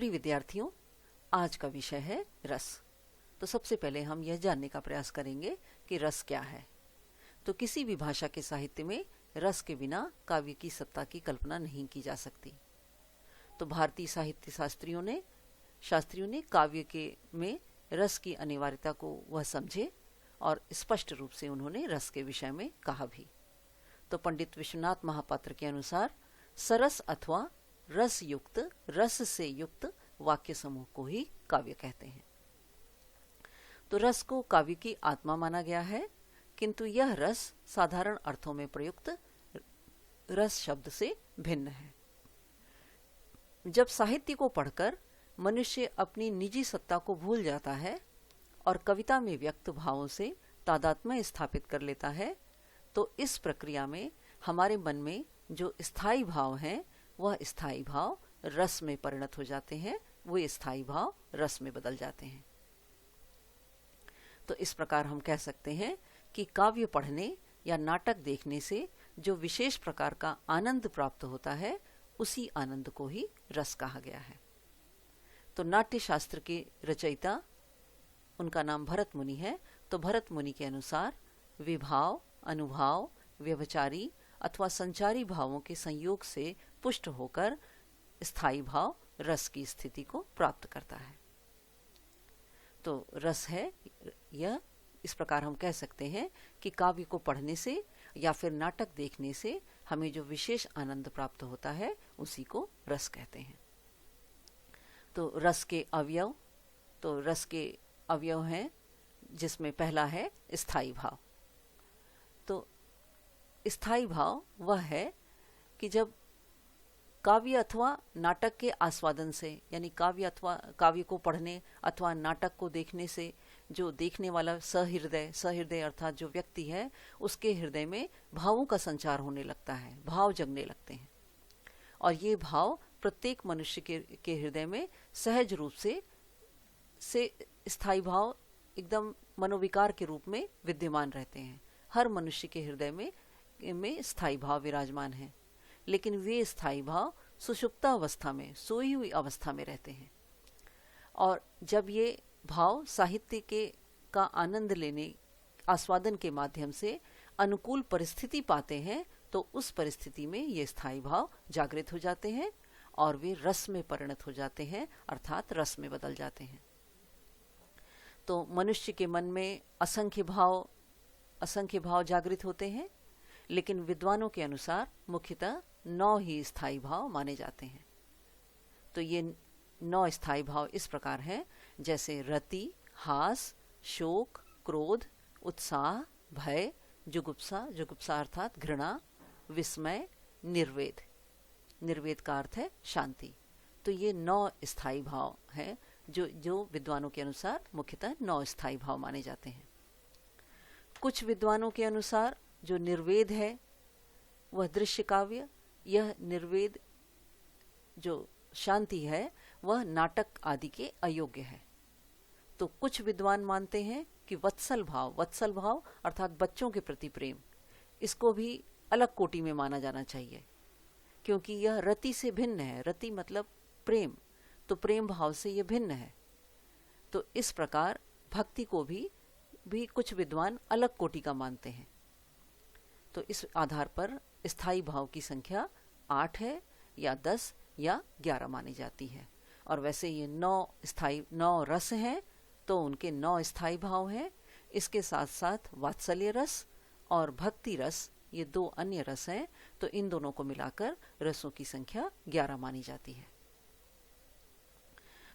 प्रिय विद्यार्थियों, आज का विषय है रस। तो सबसे पहले हम यह जानने का प्रयास करेंगे कि रस क्या है। तो किसी भी भाषा के साहित्य में रस के बिना काव्य की सत्ता की कल्पना नहीं की जा सकती। तो भारतीय साहित्य शास्त्रियों ने काव्य के में रस की अनिवार्यता को वह समझे और स्पष्ट रूप से उन्होंने रस के विषय में कहा भी। तो पंडित विश्वनाथ महापात्र के अनुसार सरस अथवा रस से युक्त वाक्य समूह को ही काव्य कहते हैं। तो रस को काव्य की आत्मा माना गया है, किंतु यह रस साधारण अर्थों में प्रयुक्त रस शब्द से भिन्न है। जब साहित्य को पढ़कर मनुष्य अपनी निजी सत्ता को भूल जाता है और कविता में व्यक्त भावों से तादात्म्य स्थापित कर लेता है, तो इस प्रक्रिया में हमारे मन में जो स्थायी भाव हैं वह स्थायी भाव रस में परिणत हो जाते हैं, वो स्थायी भाव रस में बदल जाते हैं। तो इस प्रकार हम कह सकते हैं कि काव्य पढ़ने या नाटक देखने से जो विशेष प्रकार का आनंद प्राप्त होता है, उसी आनंद को ही रस कहा गया है। तो नाट्य शास्त्र के रचयिता, उनका नाम भरत मुनि है। तो भरत मुनि के अनुसार विभाव, अनुभाव, व्यभिचारी अथवा संचारी भावों के संयोग से पुष्ट होकर स्थायी भाव रस की स्थिति को प्राप्त करता है। तो रस है यह, इस प्रकार हम कह सकते हैं कि काव्य को पढ़ने से या फिर नाटक देखने से हमें जो विशेष आनंद प्राप्त होता है उसी को रस कहते हैं। तो रस के अवयव हैं, जिसमें पहला है स्थायी भाव। तो स्थायी भाव वह है कि जब काव्य अथवा नाटक के आस्वादन से, यानी काव्य को पढ़ने अथवा नाटक को देखने से जो देखने वाला सहृदय अर्थात जो व्यक्ति है, उसके हृदय में भावों का संचार होने लगता है, भाव जगने लगते हैं। और ये भाव प्रत्येक मनुष्य के हृदय में सहज रूप से स्थायी भाव एकदम मनोविकार के रूप में विद्यमान रहते हैं। हर मनुष्य के हृदय में स्थायी भाव विराजमान है, लेकिन वे स्थायी भाव सुषुप्ता अवस्था में, सोई हुई अवस्था में रहते हैं। और जब ये भाव साहित्य का आनंद लेने, आस्वादन के माध्यम से अनुकूल परिस्थिति पाते हैं, तो उस परिस्थिति में ये स्थायी भाव जागृत हो जाते हैं और वे रस में परिणत हो जाते हैं, अर्थात रस में बदल जाते हैं। तो मनुष्य के मन में असंख्य भाव जागृत होते हैं, लेकिन विद्वानों के अनुसार मुख्यतः 9 ही स्थायी भाव माने जाते हैं। तो ये 9 स्थायी भाव इस प्रकार हैं, जैसे रति, हास, शोक, क्रोध, उत्साह, भय, जुगुप्सा अर्थात घृणा, विस्मय, निर्वेद का अर्थ है शांति। तो ये 9 स्थायी भाव हैं जो विद्वानों के अनुसार मुख्यतः 9 स्थायी भाव माने जाते हैं। कुछ विद्वानों के अनुसार जो निर्वेद है वह दृश्य काव्य, यह निर्वेद जो शांति है वह नाटक आदि के अयोग्य है। तो कुछ विद्वान मानते हैं कि वत्सल भाव अर्थात बच्चों के प्रति प्रेम, इसको भी अलग कोटि में माना जाना चाहिए, क्योंकि यह रति से भिन्न है। रति मतलब प्रेम, तो प्रेम भाव से यह भिन्न है। तो इस प्रकार भक्ति को भी कुछ विद्वान अलग कोटि का मानते हैं। तो इस आधार पर स्थायी भाव की संख्या 8 है या 10 या 11 मानी जाती है। और वैसे ये 9 रस हैं, तो उनके 9 स्थायी भाव हैं। इसके साथ साथ वात्सल्य रस और भक्ति रस, ये 2 अन्य रस हैं। तो इन दोनों को मिलाकर रसों की संख्या 11 मानी जाती है।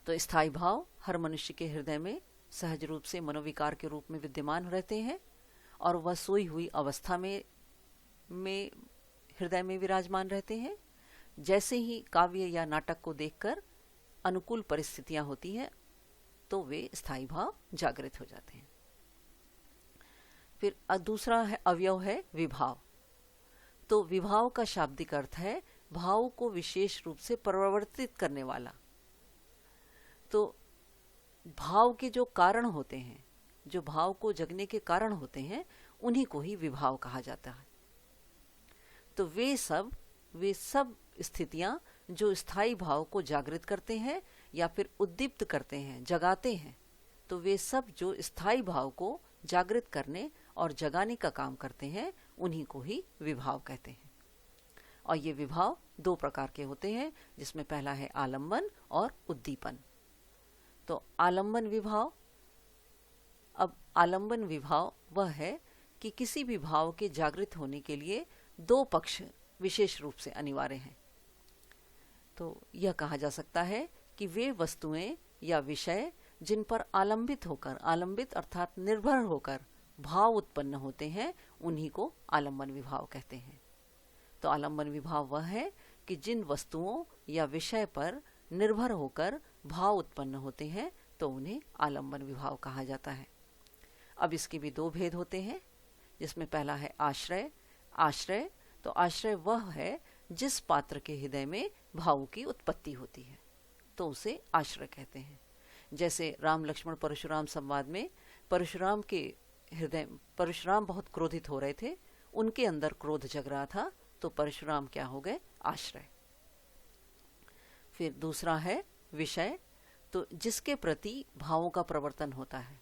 तो स्थायी भाव हर मनुष्य के हृदय में सहज रूप से मनोविकार के रूप में विद्यमान रहते हैं और वह सोई हुई अवस्था में हृदय में विराजमान रहते हैं। जैसे ही काव्य या नाटक को देखकर अनुकूल परिस्थितियां होती हैं, तो वे स्थायी भाव जागृत हो जाते हैं। फिर दूसरा अवयव है विभाव। तो विभाव का शाब्दिक अर्थ है भाव को विशेष रूप से परिवर्तित करने वाला। तो भाव के जो कारण होते हैं, जो भाव को जगने के कारण होते हैं, उन्हीं को ही विभाव कहा जाता है। तो वे सब स्थितियां जो स्थायी भाव को जागृत करते हैं या फिर उद्दीप्त करते हैं, जगाते हैं, तो वे सब जो स्थायी भाव को जागृत करने और जगाने का काम करते हैं, उन्हीं को ही विभाव कहते हैं। और ये विभाव 2 प्रकार के होते हैं, जिसमें पहला है आलंबन और उद्दीपन। तो आलंबन विभाव, अब आलंबन विभाव वह है कि किसी भी भाव के जागृत होने के लिए 2 पक्ष विशेष रूप से अनिवार्य हैं। तो यह कहा जा सकता है कि वे वस्तुएं या विषय जिन पर आलंबित होकर, आलंबित अर्थात निर्भर होकर भाव उत्पन्न होते हैं, उन्हीं को आलंबन विभाव कहते हैं। तो आलंबन विभाव वह है कि जिन वस्तुओं या विषय पर निर्भर होकर भाव उत्पन्न होते हैं, तो उन्हें आलंबन विभाव कहा जाता है। अब इसके भी 2 भेद होते हैं, जिसमें पहला है आश्रय। आश्रय, तो आश्रय वह है जिस पात्र के हृदय में भाव की उत्पत्ति होती है, तो उसे आश्रय कहते हैं। जैसे राम लक्ष्मण परशुराम संवाद में परशुराम के हृदय, परशुराम बहुत क्रोधित हो रहे थे, उनके अंदर क्रोध जग रहा था, तो परशुराम क्या हो गए? आश्रय। फिर दूसरा है विषय, तो जिसके प्रति भावों का प्रवर्तन होता है,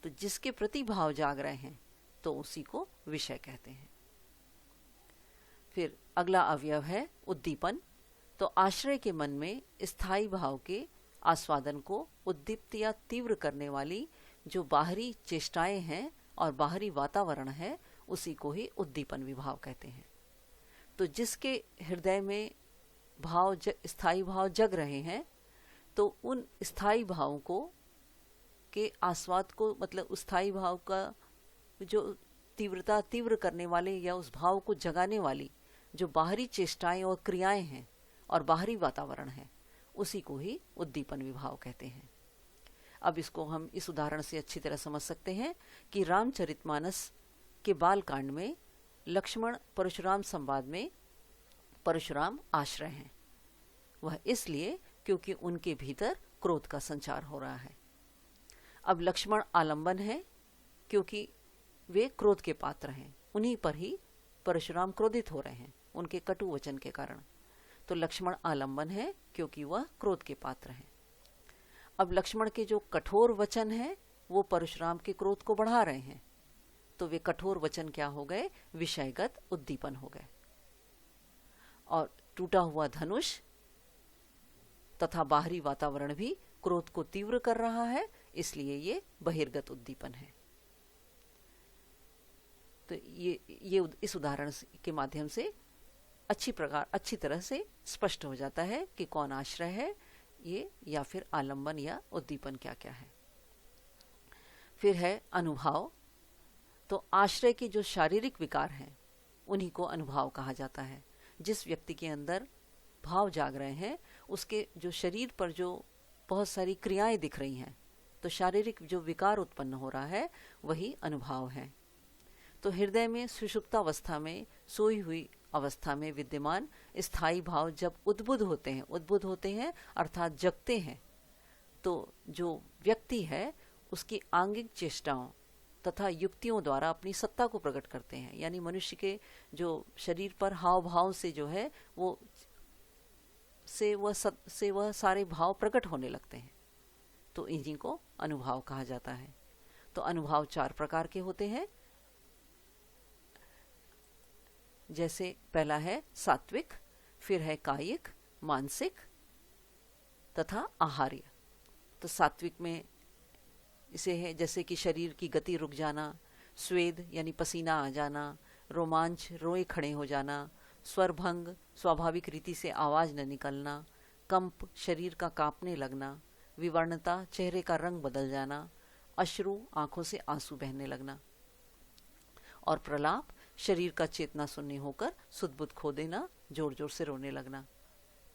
तो जिसके प्रति भाव जाग रहे हैं, तो उसी को विषय कहते हैं। फिर अगला अवयव है उद्दीपन। तो आश्रय के मन में स्थायी भाव के आस्वादन को उद्दीप्त या तीव्र करने वाली जो बाहरी चेष्टाएं हैं और बाहरी वातावरण है, उसी को ही उद्दीपन विभाव कहते हैं। तो जिसके हृदय में भाव स्थायी भाव जग रहे हैं, तो उन स्थायी भावों को के आस्वाद को, मतलब उस स्थायी भाव का जो तीव्रता, तीव्र करने वाले या उस भाव को जगाने वाली जो बाहरी चेष्टाएं और क्रियाएं हैं और बाहरी वातावरण है, उसी को ही उद्दीपन विभाव कहते हैं। अब इसको हम इस उदाहरण से अच्छी तरह समझ सकते हैं कि रामचरितमानस के बाल कांड में लक्ष्मण परशुराम संवाद में परशुराम आश्रय हैं। वह इसलिए क्योंकि उनके भीतर क्रोध का संचार हो रहा है। अब लक्ष्मण आलंबन है क्योंकि वे क्रोध के पात्र हैं, उन्हीं पर ही परशुराम क्रोधित हो रहे हैं उनके कटु वचन के कारण। तो लक्ष्मण आलंबन है क्योंकि वह क्रोध के पात्र हैं। अब लक्ष्मण के जो कठोर वचन हैं, वो परशुराम के क्रोध को बढ़ा रहे हैं, तो वे कठोर वचन क्या हो गए? विषयगत उद्दीपन हो गए। और टूटा हुआ धनुष तथा बाहरी वातावरण भी क्रोध को तीव्र कर रहा है, इसलिए ये बहिर्गत उद्दीपन है। तो ये इस उदाहरण के माध्यम से अच्छी तरह से स्पष्ट हो जाता है कि कौन आश्रय है ये, या फिर आलंबन या उद्दीपन क्या क्या है। फिर है अनुभाव। तो आश्रय के जो शारीरिक विकार हैं, उन्हीं को अनुभाव कहा जाता है। जिस व्यक्ति के अंदर भाव जाग रहे हैं, उसके जो शरीर पर जो बहुत सारी क्रियाएं दिख रही हैं, तो शारीरिक जो विकार उत्पन्न हो रहा है, वही अनुभाव है। तो हृदय में सुषुप्तावस्था में, सोई हुई अवस्था में विद्यमान स्थायी भाव जब उद्बुद्ध होते हैं अर्थात जगते हैं, तो जो व्यक्ति है उसकी आंगिक चेष्टाओं तथा युक्तियों द्वारा अपनी सत्ता को प्रकट करते हैं। यानी मनुष्य के जो शरीर पर हाव भाव से जो है वो वह सारे भाव प्रकट होने लगते हैं, तो इन्हीं को अनुभाव कहा जाता है। तो अनुभाव 4 प्रकार के होते हैं। जैसे पहला है सात्विक, फिर है कायिक, मानसिक तथा आहार्य। तो सात्विक में इसे है जैसे कि शरीर की गति रुक जाना, स्वेद यानी पसीना आ जाना, रोमांच रोए खड़े हो जाना, स्वरभंग स्वाभाविक रीति से आवाज न निकलना, कंप शरीर का कांपने लगना, विवर्णता चेहरे का रंग बदल जाना, अश्रु आंखों से आंसू बहने लगना, और प्रलाप शरीर का चेतना शून्य होकर सुध-बुध खो देना, जोर जोर से रोने लगना।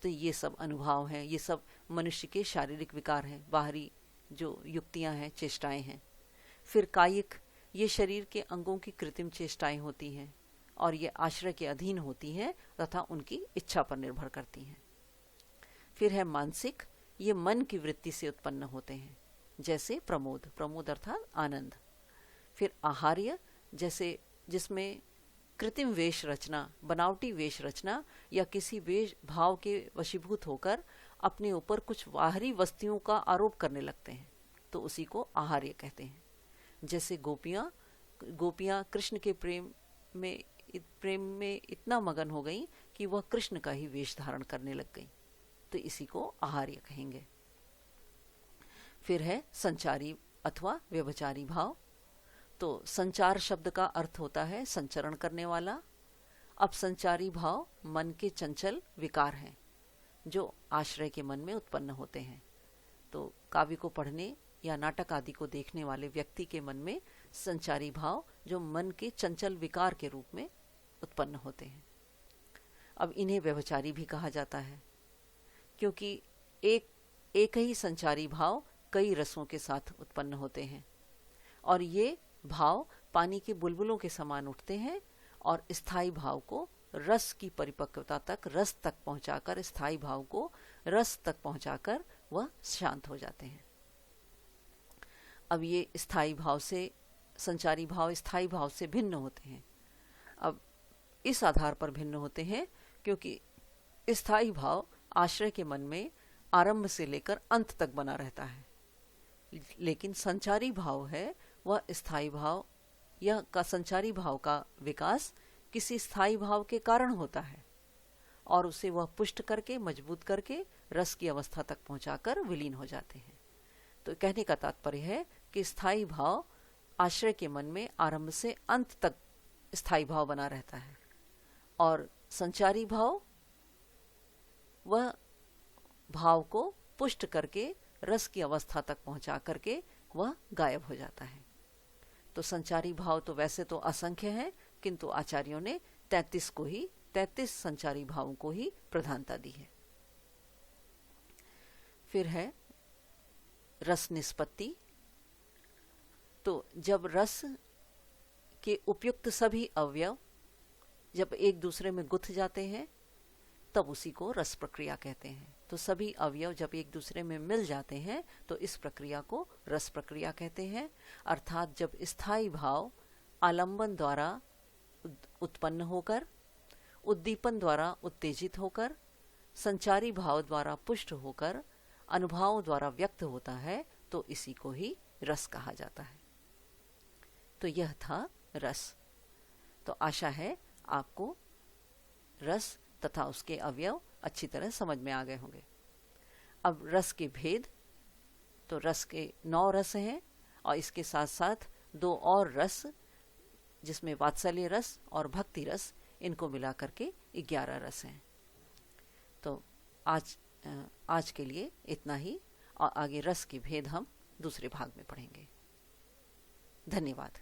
तो ये सब अनुभाव हैं, ये सब मनुष्य के शारीरिक विकार हैं, बाहरी जो युक्तियां हैं, चेष्टाएं हैं। फिर कायिक, ये शरीर के अंगों की कृत्रिम चेष्टाएं होती हैं और ये आश्रय के अधीन होती हैं तथा उनकी इच्छा पर निर्भर करती हैं। फिर है मानसिक, ये मन की वृत्ति से उत्पन्न होते हैं, जैसे प्रमोद अर्थात आनंद। फिर आहार्य, जैसे जिसमें कृत्रिम वेश रचना, बनावटी वेश रचना या किसी वेश भाव के वशीभूत होकर अपने ऊपर कुछ बाहरी वस्तुओं का आरोप करने लगते हैं, तो उसी को आहार्य कहते हैं। जैसे गोपियां कृष्ण के प्रेम में इतना मगन हो गई कि वह कृष्ण का ही वेश धारण करने लग गई, तो इसी को आहार्य कहेंगे। फिर है संचारी अथवा व्यभिचारी भाव। तो संचार शब्द का अर्थ होता है संचरण करने वाला। अब संचारी भाव मन के चंचल विकार हैं जो आश्रय के मन में उत्पन्न होते हैं। तो काव्य को पढ़ने या नाटक आदि को देखने वाले व्यक्ति के मन में संचारी भाव जो मन के चंचल विकार के रूप में उत्पन्न होते हैं। अब इन्हें व्यभिचारी भी कहा जाता है, क्योंकि एक ही संचारी भाव कई रसों के साथ उत्पन्न होते हैं, और ये भाव पानी के बुलबुलों के समान उठते हैं और स्थायी भाव को रस की परिपक्वता तक, रस तक पहुंचाकर, स्थायी भाव को रस तक पहुंचाकर वह शांत हो जाते हैं। अब ये स्थायी भाव से, संचारी भाव स्थायी भाव से भिन्न होते हैं। अब इस आधार पर भिन्न होते हैं क्योंकि स्थायी भाव आश्रय के मन में आरंभ से लेकर अंत तक बना रहता है, लेकिन संचारी भाव है वह स्थायी भाव या का संचारी भाव का विकास किसी स्थायी भाव के कारण होता है और उसे वह पुष्ट करके, मजबूत करके रस की अवस्था तक पहुंचाकर विलीन हो जाते हैं। तो कहने का तात्पर्य है कि स्थायी भाव आश्रय के मन में आरंभ से अंत तक स्थायी भाव बना रहता है, और संचारी भाव वह भाव को पुष्ट करके रस की अवस्था तक पहुंचा करके वह गायब हो जाता है। तो संचारी भाव तो वैसे तो असंख्य हैं, किंतु आचार्यों ने 33 संचारी भावों को ही प्रधानता दी है। फिर है रस निष्पत्ति। तो जब रस के उपयुक्त सभी अवयव जब एक दूसरे में गुथ जाते हैं तब उसी को रस प्रक्रिया कहते हैं। तो सभी अवयव जब एक दूसरे में मिल जाते हैं तो इस प्रक्रिया को रस प्रक्रिया कहते हैं। अर्थात जब स्थायी भाव आलंबन द्वारा उत्पन्न होकर, उद्दीपन द्वारा उत्तेजित होकर, संचारी भाव द्वारा पुष्ट होकर, अनुभव द्वारा व्यक्त होता है, तो इसी को ही रस कहा जाता है। तो यह था रस। तो आशा है आपको रस तथा उसके अवयव अच्छी तरह समझ में आ गए होंगे। अब रस के भेद। तो रस के 9 रस हैं और इसके साथ साथ 2 और रस जिसमें वात्सल्य रस और भक्ति रस, इनको मिला करके 11 रस हैं। तो आज के लिए इतना ही, और आगे रस के भेद हम दूसरे भाग में पढ़ेंगे। धन्यवाद।